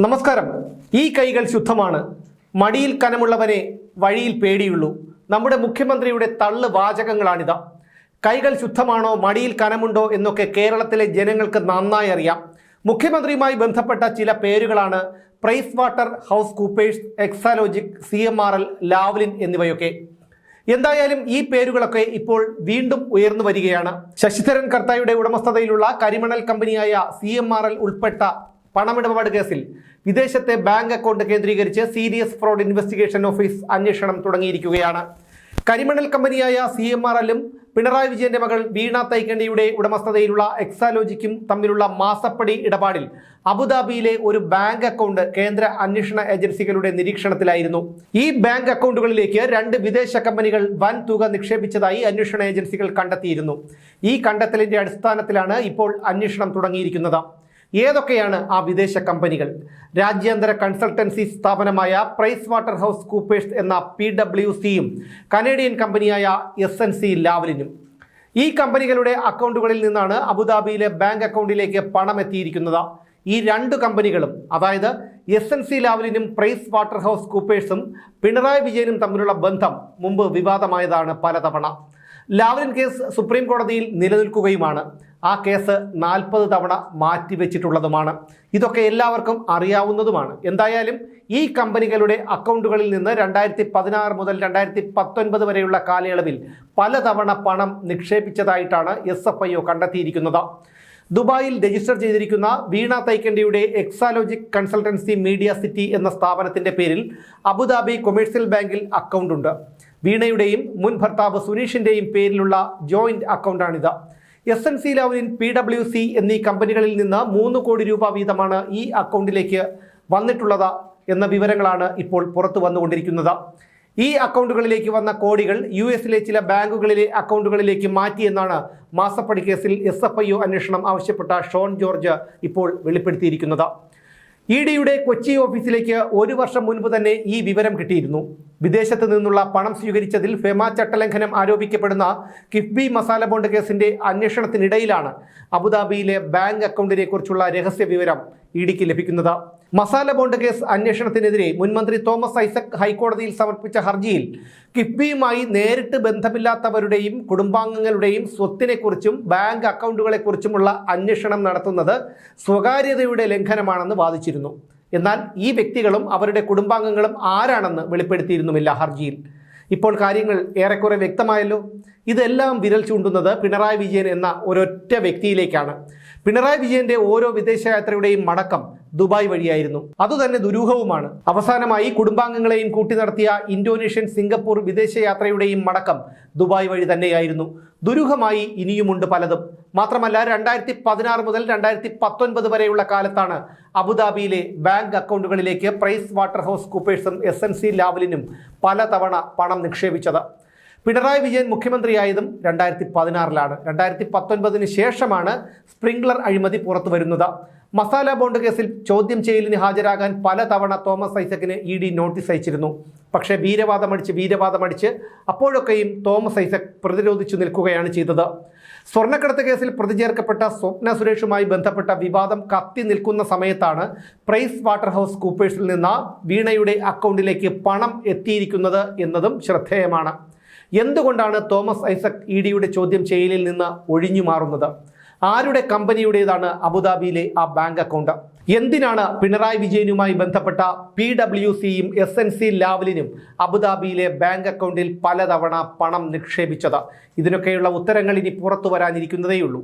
നമസ്കാരം. ഈ കൈകൾ ശുദ്ധമാണ്, മടിയിൽ കനമുള്ളവനെ വഴിയിൽ പേടിയുള്ളൂ. നമ്മുടെ മുഖ്യമന്ത്രിയുടെ തള്ളു വാചകങ്ങളാണിത്. കൈകൾ ശുദ്ധമാണോ, മടിയിൽ കനമുണ്ടോ എന്നൊക്കെ കേരളത്തിലെ ജനങ്ങൾക്ക് നന്നായി അറിയാം. മുഖ്യമന്ത്രിയുമായി ബന്ധപ്പെട്ട ചില പേരുകളാണ് Price water house Coopers, Exalogic, CMRL, Lavalin എന്നിവയൊക്കെ. എന്തായാലും ഈ പേരുകളൊക്കെ ഇപ്പോൾ വീണ്ടും ഉയർന്നു വരികയാണ്. ശശിധരൻ കർത്തായുടെ ഉടമസ്ഥതയിലുള്ള കരിമണൽ കമ്പനിയായ CMRL ഉൾപ്പെട്ട പണമിടപാട് കേസിൽ വിദേശത്തെ ബാങ്ക് അക്കൗണ്ട് കേന്ദ്രീകരിച്ച് സീരിയസ് ഫ്രോഡ് ഇൻവെസ്റ്റിഗേഷൻ ഓഫീസ് അന്വേഷണം തുടങ്ങിയിരിക്കുകയാണ്. കരിമണൽ കമ്പനിയായ CMRLും പിണറായി വിജയന്റെ മകൾ വീണ തൈക്കണ്ടിയുടെ ഉടമസ്ഥതയിലുള്ള എക്സാലോജിക്കും തമ്മിലുള്ള മാസപ്പടി ഇടപാടിൽ അബുദാബിയിലെ ഒരു ബാങ്ക് അക്കൗണ്ട് കേന്ദ്ര അന്വേഷണ ഏജൻസികളുടെ നിരീക്ഷണത്തിലായിരുന്നു. ഈ ബാങ്ക് അക്കൗണ്ടുകളിലേക്ക് 2 വിദേശ കമ്പനികൾ വൻ തുക നിക്ഷേപിച്ചതായി അന്വേഷണ ഏജൻസികൾ കണ്ടെത്തിയിരുന്നു. ഈ കണ്ടെത്തലിന്റെ അടിസ്ഥാനത്തിലാണ് ഇപ്പോൾ അന്വേഷണം തുടങ്ങിയിരിക്കുന്നത്. ഏതൊക്കെയാണ് ആ വിദേശ കമ്പനികൾ? രാജ്യാന്തര കൺസൾട്ടൻസി സ്ഥാപനമായ പ്രൈസ് വാട്ടർ ഹൗസ് കൂപ്പേഴ്സ് എന്ന PwCയും കനേഡിയൻ കമ്പനിയായ SNC ലാവ്ലിനും. ഈ കമ്പനികളുടെ അക്കൗണ്ടുകളിൽ നിന്നാണ് അബുദാബിയിലെ ബാങ്ക് അക്കൗണ്ടിലേക്ക് പണം എത്തിയിരിക്കുന്നത്. ഈ 2 കമ്പനികളും, അതായത് SNC ലാവ്ലിനും പ്രൈസ് വാട്ടർ ഹൗസ് കൂപ്പേഴ്സും പിണറായി വിജയനും തമ്മിലുള്ള ബന്ധം മുമ്പ് വിവാദമായതാണ് പലതവണ. ലാവ്ലിൻ കേസ് സുപ്രീം കോടതിയിൽ നിലനിൽക്കുകയുമാണ്. ആ കേസ് 40 തവണ മാറ്റിവെച്ചിട്ടുള്ളതുമാണ്. ഇതൊക്കെ എല്ലാവർക്കും അറിയാവുന്നതുമാണ്. എന്തായാലും ഈ കമ്പനികളുടെ അക്കൗണ്ടുകളിൽ നിന്ന് 2016 മുതൽ 2019 വരെയുള്ള കാലയളവിൽ പലതവണ പണം നിക്ഷേപിച്ചതായിട്ടാണ് SFIO കണ്ടെത്തിയിരിക്കുന്നത്. ദുബായിൽ രജിസ്റ്റർ ചെയ്തിരിക്കുന്ന വീണ തൈക്കണ്ടിയുടെ എക്സാലോജിക് കൺസൾട്ടൻസി മീഡിയ സിറ്റി എന്ന സ്ഥാപനത്തിന്റെ പേരിൽ അബുദാബി കൊമേഴ്സ്യൽ ബാങ്കിൽ അക്കൗണ്ടുണ്ട്. വീണയുടെയും മുൻ ഭർത്താവ് സുനീഷിന്റെയും പേരിലുള്ള ജോയിന്റ് അക്കൗണ്ടാണിത്. SNC ലാവ്ലിൻ, PwC എന്നീ കമ്പനികളിൽ നിന്ന് 3 കോടി രൂപ വീതമാണ് ഈ അക്കൗണ്ടിലേക്ക് വന്നിട്ടുള്ളത് എന്ന വിവരങ്ങളാണ് ഇപ്പോൾ പുറത്തു വന്നുകൊണ്ടിരിക്കുന്നത്. ഈ അക്കൗണ്ടുകളിലേക്ക് വന്ന കോടികൾ US ചില ബാങ്കുകളിലെ അക്കൗണ്ടുകളിലേക്ക് മാറ്റിയെന്നാണ് മാസപ്പടി കേസിൽ SFIO അന്വേഷണം ആവശ്യപ്പെട്ട ഷോൺ ജോർജ് ഇപ്പോൾ വെളിപ്പെടുത്തിയിരിക്കുന്നത്. EDയുടെ കൊച്ചി ഓഫീസിലേക്ക് 1 വർഷം മുൻപ് തന്നെ ഈ വിവരം കിട്ടിയിരുന്നു. വിദേശത്ത് നിന്നുള്ള പണം സ്വീകരിച്ചതിൽ ഫെമ ചട്ടലംഘനം ആരോപിക്കപ്പെടുന്ന കിഫ്ബി മസാല ബോണ്ട് കേസിന്റെ അന്വേഷണത്തിനിടയിലാണ് അബുദാബിയിലെ ബാങ്ക് അക്കൗണ്ടിനെ കുറിച്ചുള്ള രഹസ്യ വിവരം EDക്ക് ലഭിക്കുന്നത്. മസാല ബോണ്ട് കേസ് അന്വേഷണത്തിനെതിരെ മുൻമന്ത്രി തോമസ് ഐസക് ഹൈക്കോടതിയിൽ സമർപ്പിച്ച ഹർജിയിൽ കിഫ്ബിയുമായി നേരിട്ട് ബന്ധമില്ലാത്തവരുടെയും കുടുംബാംഗങ്ങളുടെയും സ്വത്തിനെക്കുറിച്ചും ബാങ്ക് അക്കൗണ്ടുകളെക്കുറിച്ചുമുള്ള അന്വേഷണം നടത്തുന്നത് സ്വകാര്യതയുടെ ലംഘനമാണെന്ന് വാദിച്ചിരുന്നു. എന്നാൽ ഈ വ്യക്തികളും അവരുടെ കുടുംബാംഗങ്ങളും ആരാണെന്ന് വെളിപ്പെടുത്തിയിരുന്നുമില്ല ഹർജിയിൽ. ഇപ്പോൾ കാര്യങ്ങൾ ഏറെക്കുറെ വ്യക്തമായല്ലോ. ഇതെല്ലാം വിരൽ ചൂണ്ടുന്നത് പിണറായി വിജയൻ എന്ന ഒരൊറ്റ വ്യക്തിയിലേക്കാണ്. പിണറായി വിജയന്റെ ഓരോ വിദേശയാത്രയുടെയും മടക്കം ദുബായ് വഴിയായിരുന്നു. അതുതന്നെ ദുരൂഹവുമാണ്. അവസാനമായി കുടുംബാംഗങ്ങളെയും കൂട്ടി നടത്തിയ ഇന്തോനേഷ്യൻ, സിംഗപ്പൂർ വിദേശയാത്രയുടെയും മടക്കം ദുബായ് വഴി തന്നെയായിരുന്നു. ദുരൂഹമായി ഇനിയുമുണ്ട് പലതും. മാത്രമല്ല 2016 മുതൽ 2019 വരെയുള്ള കാലത്താണ് അബുദാബിയിലെ ബാങ്ക് അക്കൗണ്ടുകളിലേക്ക് പ്രൈസ് വാട്ടർ ഹൗസ് കൂപ്പേഴ്സും SNC ലാവ്ലിനും പലതവണ പണം നിക്ഷേപിച്ചത്. പിണറായി വിജയൻ മുഖ്യമന്ത്രിയായതും 2016-ലാണ്. 2019 ശേഷമാണ് സ്പ്രിംഗ്ലർ അഴിമതി പുറത്തു വരുന്നത്. മസാല ബോണ്ട് കേസിൽ ചോദ്യം ചെയ്യലിന് ഹാജരാകാൻ പലതവണ തോമസ് ഐസക്കിന് ED നോട്ടീസ് അയച്ചിരുന്നു. പക്ഷേ വീരവാദമടിച്ച് അപ്പോഴൊക്കെയും തോമസ് ഐസക് പ്രതിരോധിച്ചു നിൽക്കുകയാണ് ചെയ്തത്. സ്വർണ്ണക്കടത്ത് കേസിൽ പ്രതി ചേർക്കപ്പെട്ട സ്വപ്ന സുരേഷുമായി ബന്ധപ്പെട്ട വിവാദം കത്തി നിൽക്കുന്ന സമയത്താണ് പ്രൈസ് വാട്ടർ ഹൗസ് കൂപ്പേഴ്സിൽ നിന്ന് വീണയുടെ അക്കൗണ്ടിലേക്ക് പണം എത്തിയിരിക്കുന്നത് എന്നതും ശ്രദ്ധേയമാണ്. എന്തുകൊണ്ടാണ് തോമസ് ഐസക് EDയുടെ ചോദ്യം ചെയ്യലിൽ നിന്ന് ഒഴിഞ്ഞു മാറുന്നത്? ആരുടെ കമ്പനിയുടേതാണ് അബുദാബിയിലെ ആ ബാങ്ക് അക്കൗണ്ട്? എന്തിനാണ് പിണറായി വിജയനുമായി ബന്ധപ്പെട്ട PwCയും SNC ലാവ്ലിനും അബുദാബിയിലെ ബാങ്ക് അക്കൗണ്ടിൽ പലതവണ പണം നിക്ഷേപിച്ചത്? ഇതിനൊക്കെയുള്ള ഉത്തരങ്ങൾ ഇനി പുറത്തു വരാനിരിക്കുന്നതേയുള്ളൂ.